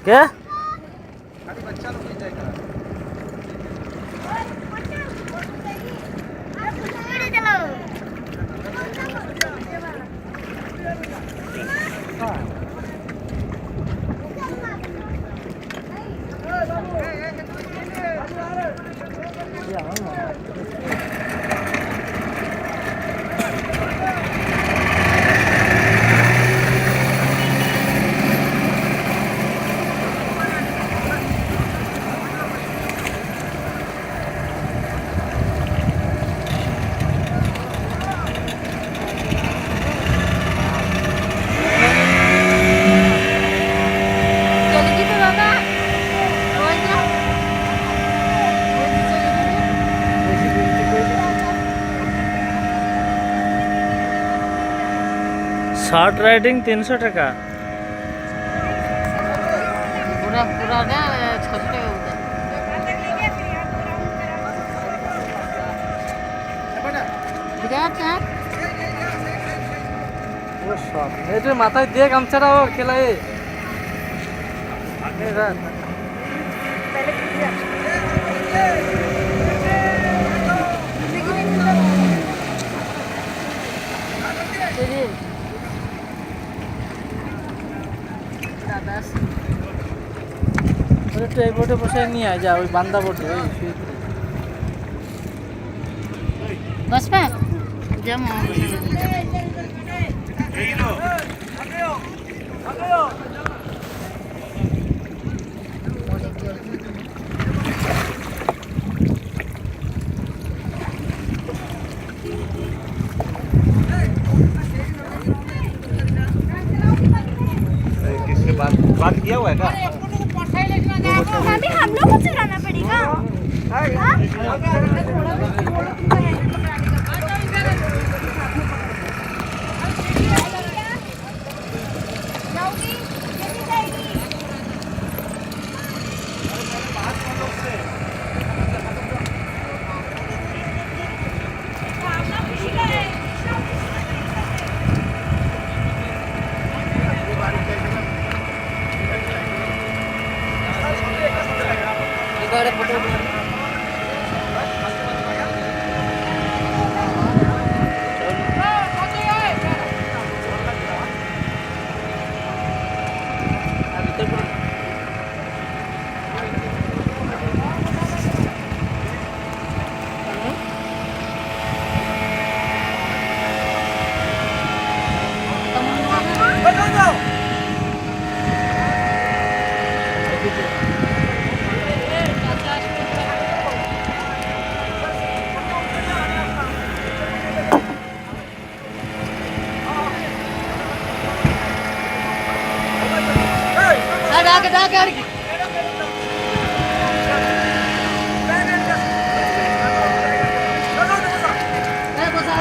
क्या short riding 300 টাকা पूरा पूरा ना 600 টাকা বিরাট হ্যাঁ ও সব এটা মাথায় দিয়ে গামছাটাও খেলায় একটু এই বোটে বসে নিয়ে আয় যা ওই বান্দা বোটে ওই बस पे जम किसके बात किया हुआ है क्या? अभी हम लोग को चलाना पड़ेगा। बसा